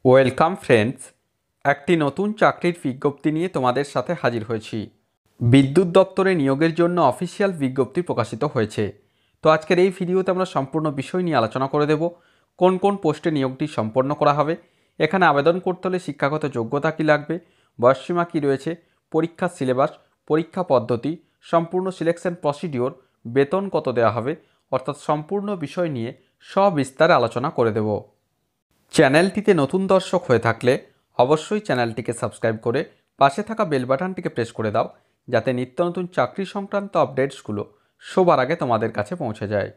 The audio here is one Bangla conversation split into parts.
ওয়েলকাম ফ্রেন্ডস, একটি নতুন চাকরির বিজ্ঞপ্তি নিয়ে তোমাদের সাথে হাজির হয়েছি। বিদ্যুৎ দপ্তরে নিয়োগের জন্য অফিসিয়াল বিজ্ঞপ্তি প্রকাশিত হয়েছে। তো আজকের এই ভিডিওতে আমরা সম্পূর্ণ বিষয় নিয়ে আলোচনা করে দেব। কোন কোন পোস্টে নিয়োগটি সম্পন্ন করা হবে, এখানে আবেদন করতে হলে শিক্ষাগত যোগ্যতা কী লাগবে, বয়সসীমা কী রয়েছে, পরীক্ষার সিলেবাস, পরীক্ষা পদ্ধতি, সম্পূর্ণ সিলেকশন প্রসিডিওর, বেতন কত দেওয়া হবে, অর্থাৎ সম্পূর্ণ বিষয় নিয়ে সবিস্তারে আলোচনা করে দেব। চ্যানেলটিতে নতুন দর্শক হয়ে থাকলে অবশ্যই চ্যানেলটিকে সাবস্ক্রাইব করে পাশে থাকা বেল বাটনটিকে প্রেস করে দাও, যাতে নিত্য নতুন চাকরি সংক্রান্ত আপডেটসগুলো সবার আগে তোমাদের কাছে পৌঁছে যায়।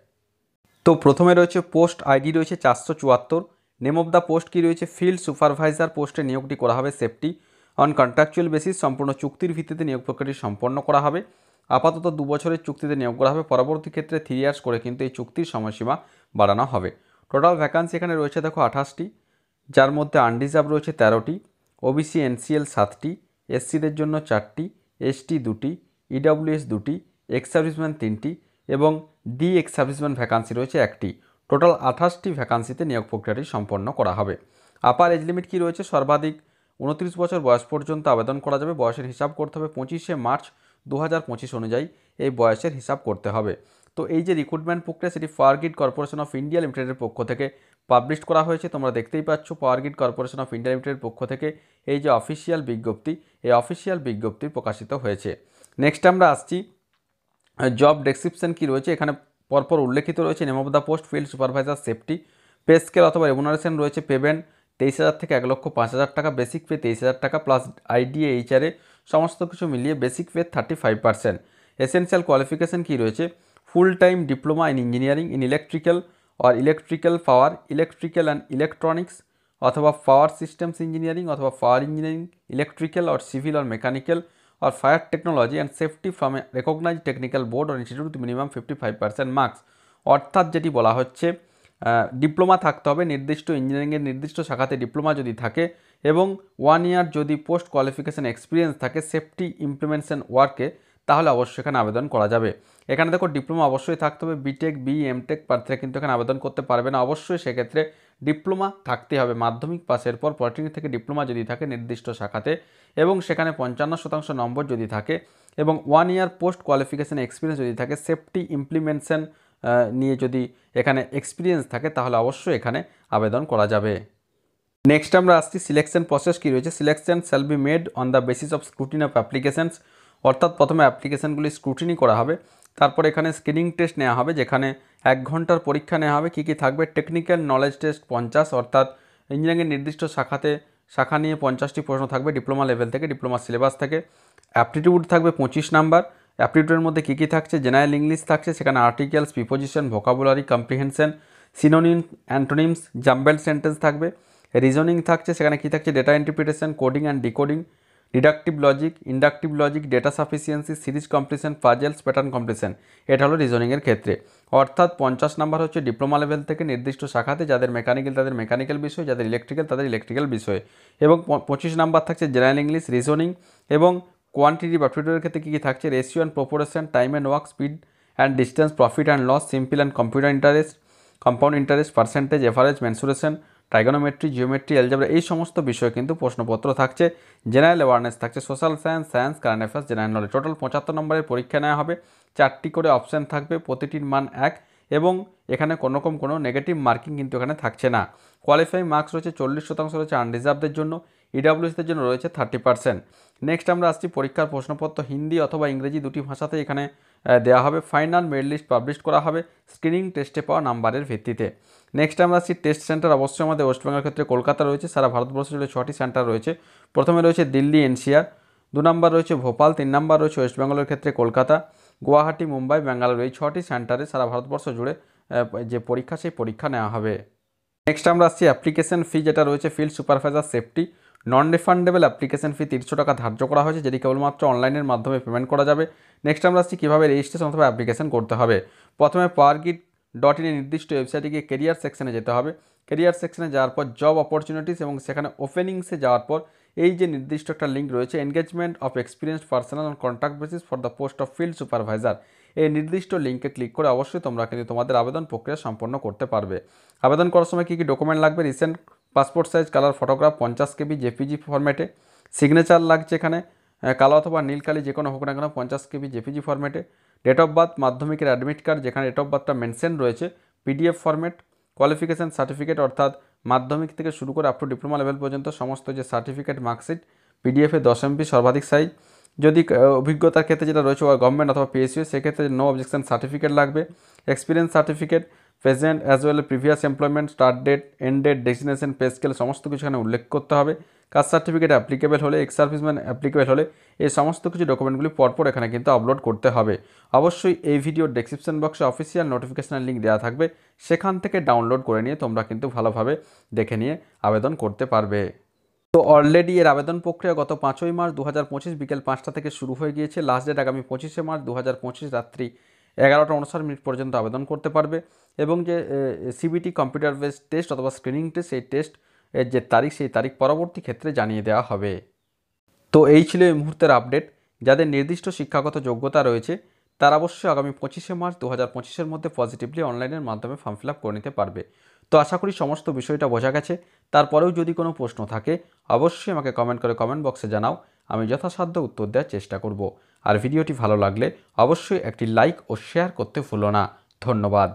তো প্রথমে রয়েছে পোস্ট আইডি রয়েছে 474। নেম অফ দ্য পোস্ট কি রয়েছে, ফিল্ড সুপারভাইজার পোস্টে নিয়োগটি করা হবে সেফটি অন কন্ট্রাকচুয়াল বেসিস, সম্পূর্ণ চুক্তির ভিত্তিতে নিয়োগ প্রক্রিয়াটি সম্পন্ন করা হবে। আপাতত 2 বছরের চুক্তিতে নিয়োগ করা হবে, পরবর্তী ক্ষেত্রে 3 ইয়ার্স করে কিন্তু এই চুক্তির সময়সীমা বাড়ানো হবে। টোটাল ভ্যাকান্সি এখানে রয়েছে দেখো 28টি, যার মধ্যে আনরিজার্ভ রয়েছে 13টি, ওবিসি এনসিএল 7টি, এসসিদের জন্য 4টি, এসটি 2টি, ইডব্লিউএস 2টি, এক্স সার্ভিসম্যান 3টি এবং ডি এক্স সার্ভিসম্যান ভ্যাকান্সি রয়েছে 1টি। টোটাল 28টি ভ্যাকান্সিতে নিয়োগ প্রক্রিয়াটি সম্পন্ন করা হবে। আপার এজ লিমিট কী রয়েছে, সর্বাধিক 29 বছর বয়স পর্যন্ত আবেদন করা যাবে। বয়সের হিসাব করতে হবে 25শে মার্চ 2025 অনুযায়ী এই বয়সের হিসাব করতে হবে। তো এই যে রিক্রুটমেন্ট প্রক্রিয়া, সেটি power grid corporation of India লিমিটেডের পক্ষ থেকে পাবলিশ করা হয়েছে। তোমরা দেখতেই পাচ্ছ power grid corporation of India লিমিটেডের পক্ষ থেকে এই যে অফিসিয়াল বিজ্ঞপ্তি, এই অফিসিয়াল বিজ্ঞপ্তি প্রকাশিত হয়েছে। নেক্সট আমরা আসছি জব ডেসক্রিপশন কি রয়েছে, এখানে পরপর উল্লেখিত রয়েছে। Name of the post field supervisor safety, pay scale অথবা রেমুনারেশন রয়েছে পেমেন্ট 23,000 থেকে 1,05,000 টাকা, বেসিক পে 23,000 টাকা প্লাস আইডিএ এইচআরএ সমস্ত কিছু মিলিয়ে বেসিক পে 35%। এসেনশিয়াল কোয়ালিফিকেশন কি রয়েছে, full time diploma in engineering in electrical or electrical power, electrical and electronics অথবা পাওয়ার সিস্টেমস ইঞ্জিনিয়ারিং অথবা পাওয়ার engineering, electrical or civil or mechanical or fire technology and safety from a recognized technical board or institute with minimum 55% marks. অর্থাৎ যেটি বলা হচ্ছে, ডিপ্লোমা থাকতে হবে নির্দিষ্ট ইঞ্জিনিয়ারিংয়ের নির্দিষ্ট শাখাতে ডিপ্লোমা যদি থাকে এবং 1 ইয়ার যদি পোস্ট কোয়ালিফিকেশান এক্সপিরিয়েন্স থাকে সেফটি ইমপ্লিমেন্টেশন ওয়ার্কে, তাহলে অবশ্যই এখানে আবেদন করা যাবে। এখানে দেখো ডিপ্লোমা অবশ্যই থাকতে হবে, বিটেক বি এমটেক প্রার্থীরা কিন্তু এখানে আবেদন করতে পারবে না। অবশ্যই সেক্ষেত্রে ডিপ্লোমা থাকতে হবে, মাধ্যমিক পাসের পর পলিটেকনিক থেকে ডিপ্লোমা যদি থাকে নির্দিষ্ট শাখাতে এবং সেখানে 55% নম্বর যদি থাকে এবং 1 ইয়ার পোস্ট কোয়ালিফিকেশান এক্সপিরিয়েন্স যদি থাকে, সেফটি ইমপ্লিমেন্টেশন নিয়ে যদি এখানে এক্সপিরিয়েন্স থাকে, তাহলে অবশ্যই এখানে আবেদন করা যাবে। নেক্সট আমরা আসছি সিলেকশন প্রসেস কী রয়েছে, selection shall be made on the basis of scrutiny of applications, অর্থাৎ প্রথমে অ্যাপ্লিকেশানগুলি স্ক্রুটিনি করা হবে, তারপর এখানে স্ক্রিনিং টেস্ট নেওয়া হবে, যেখানে 1 ঘন্টার পরীক্ষা নেওয়া হবে। কী কী থাকবে, টেকনিক্যাল নলেজ টেস্ট 50, অর্থাৎ ইঞ্জিনিয়ারিংয়ের নির্দিষ্ট শাখা নিয়ে 50টি প্রশ্ন থাকবে ডিপ্লোমা লেভেল থেকে, ডিপ্লোমা সিলেবাস থেকে। অ্যাপটিটিউড থাকবে 25 নাম্বার। অ্যাপটিটিউডের মধ্যে কী কী থাকছে, জেনারেল ইংলিশ থাকছে, সেখানে articles, preposition, vocabulary, comprehension, synonym, antonyms, jumble sentence থাকবে। রিজনিং থাকছে, সেখানে কী থাকছে, data interpretation, coding and decoding, deductive logic, inductive logic, data sufficiency, series completion, পাজেলস, pattern completion. এটা হলো রিজনিংয়ের ক্ষেত্রে। অর্থাৎ 50 নাম্বার হচ্ছে ডিপ্লোমা লেভেল থেকে নির্দিষ্ট শাখাতে, যাদের মেকানিক্যাল তাদের মেকানিক্যাল বিষয়, যাদের ইলেকট্রিক্যাল তাদের ইলেকট্রিক্যাল বিষয়, এবং 25 নাম্বার থাকছে জেনারেল ইংলিশ, রিজনিং এবং কোয়ান্টিটিভ অ্যাপটিটিউডের ক্ষেত্রে কী কী থাকছে, ratio and proportion, time and work, speed and distance, profit and loss, simple and computer interest, compound interest, percentage, average, mensuration, trigonometry, geometry, algebra, এই সমস্ত বিষয়ে কিন্তু প্রশ্নপত্র থাকছে। জেনারেল অ্যাওয়ারনেস থাকছে, social science, current affairs, general knowledge. Total 75 নম্বরের পরীক্ষা নেওয়া হবে, 4টি করে অপশান থাকবে, প্রতিটির মান 1 এবং এখানে কোনোরকম কোনো নেগেটিভ মার্কিং কিন্তু এখানে থাকছে না। কোয়ালিফাইং মার্কস রয়েছে 40% রয়েছে আনরিজার্ভদের জন্য, ইডব্লিউএসদের জন্য রয়েছে 30%। নেক্সট আমরা আসছি পরীক্ষার প্রশ্নপত্র হিন্দি অথবা ইংরেজি দুটি ভাষাতে এখানে দেওয়া হবে। ফাইনাল মেরিট লিস্ট পাবলিশ করা হবে স্ক্রিনিং টেস্টে পাওয়া নাম্বারের ভিত্তিতে। নেক্সট আমরা আসছি টেস্ট সেন্টার, অবশ্যই আমাদের ওয়েস্টবেঙ্গলের ক্ষেত্রে কলকাতা রয়েছে, সারা ভারতবর্ষ জুড়ে 6টি সেন্টার রয়েছে। প্রথমে রয়েছে দিল্লি এনসিআর, 2 নম্বর রয়েছে ভোপাল, 3 নম্বর রয়েছে ওয়েস্টবেঙ্গলের ক্ষেত্রে কলকাতা, গুয়াহাটি, মুম্বাই, ব্যাঙ্গালোর। এই 6টি সেন্টারে সারা ভারতবর্ষ জুড়ে যে পরীক্ষা, সেই পরীক্ষা নেওয়া হবে। নেক্সট আমরা আসছি অ্যাপ্লিকেশন ফি, যেটা রয়েছে field supervisor safety. Non refundable application fee 300 টাকা ধার্য করা হয়েছে, যেটি কেবলমাত্র অনলাইনের মাধ্যমে পেমেন্ট করা যাবে। নেক্সট আমরা আসছি কীভাবে রেজিস্ট্রেশন অথবা অ্যাপ্লিকেশন করতে হবে। প্রথমে powergrid.in এর নির্দিষ্ট ওয়েবসাইটে গিয়ে কেরিয়ার সেকশনে যেতে হবে। কেরিয়ার সেকশনে যাওয়ার পর জব অপরচুনিটিস এবং সেখানে ওপেনিংসে যাওয়ার পর এই যে নির্দিষ্ট একটা লিঙ্ক রয়েছে, engagement of experienced personal on contract basis for the post of field supervisor, এই নির্দিষ্ট লিঙ্কে ক্লিক করে অবশ্যই তোমরা কিন্তু তোমাদের আবেদন প্রক্রিয়া সম্পন্ন করতে পারবে। আবেদন করার সময় কী কী ডকুমেন্ট লাগবে, recent passport size colour photograph 50 কেবি জেপিজি ফরম্যাটে। সিগনেচার লাগছে এখানে কালো অথবা নীল কালি যে কোনো হোক না কেন 50 কেবি জেপিজি ফরম্যাটে। ডেট অফ বার্থ মাধ্যমিকের অ্যাডমিট কার্ড যেখানে ডেট অফ বার্থটা মেনশন রয়েছে পিডিএফ ফরম্যাট। কোয়ালিফিকেশান সার্টিফিকেট অর্থাৎ মাধ্যমিক থেকে শুরু করে আপ টু ডিপ্লোমা লেভেল পর্যন্ত সমস্ত যে সার্টিফিকেট মার্কশিট পিডিএফে 10 MB সর্বাধিক সাইজ। যদি অভিজ্ঞতার ক্ষেত্রে যেটা রয়েছে গভর্নমেন্ট অথবা পিএসইউ সেক্ষেত্রে নো অবজেকশন সার্টিফিকেট লাগবে। Experience certificate present as well previous employment start date end date destination pay scale সমস্ত কিছু এখানে উল্লেখ করতে হবে। কাস্ট সার্টিফিকেট অ্যাপ্লিকেবল হলে এক্স সার্ভিসম্যান অ্যাপ্লিকেবল হলে এই সমস্ত কিছু ডকুমেন্টগুলি পরপর এখানে কিন্তু আপলোড করতে হবে। অবশ্যই এই ভিডিওর ডেসক্রিপশন বক্সে অফিসিয়াল নোটিফিকেশনের লিঙ্ক দেওয়া থাকবে, সেখান থেকে ডাউনলোড করে নিয়ে তোমরা কিন্তু ভালোভাবে দেখে নিয়ে আবেদন করতে পারবে। তো অলরেডি এর আবেদন প্রক্রিয়া গত 5ই মার্চ 2025 বিকেল 5টা থেকে শুরু হয়ে গিয়েছে। লাস্ট ডেট আগামী 25শে মার্চ 2025 রাত্রি 11টা 59 পর্যন্ত আবেদন করতে পারবে। এবং যে সিবিটি কম্পিউটার বেসড টেস্ট অথবা স্ক্রিনিং টেস্ট সেই টেস্ট এর যে তারিখ সেই তারিখ পরবর্তী ক্ষেত্রে জানিয়ে দেওয়া হবে। তো এই ছিল এই মুহূর্তের আপডেট। যাদের নির্দিষ্ট শিক্ষাগত যোগ্যতা রয়েছে তারা অবশ্যই আগামী 25শে মার্চ 2025-এর মধ্যে পজিটিভলি অনলাইনের মাধ্যমে ফর্ম ফিল আপ করে নিতে পারবে। তো আশা করি সমস্ত বিষয়টা বোঝা গেছে। তারপরেও যদি কোনো প্রশ্ন থাকে অবশ্যই আমাকে কমেন্ট করে কমেন্ট বক্সে জানাও, আমি যথাসাধ্য উত্তর দেওয়ার চেষ্টা করব। আর ভিডিওটি ভালো লাগলে অবশ্যই একটি লাইক ও শেয়ার করতে ভুলো না। ধন্যবাদ।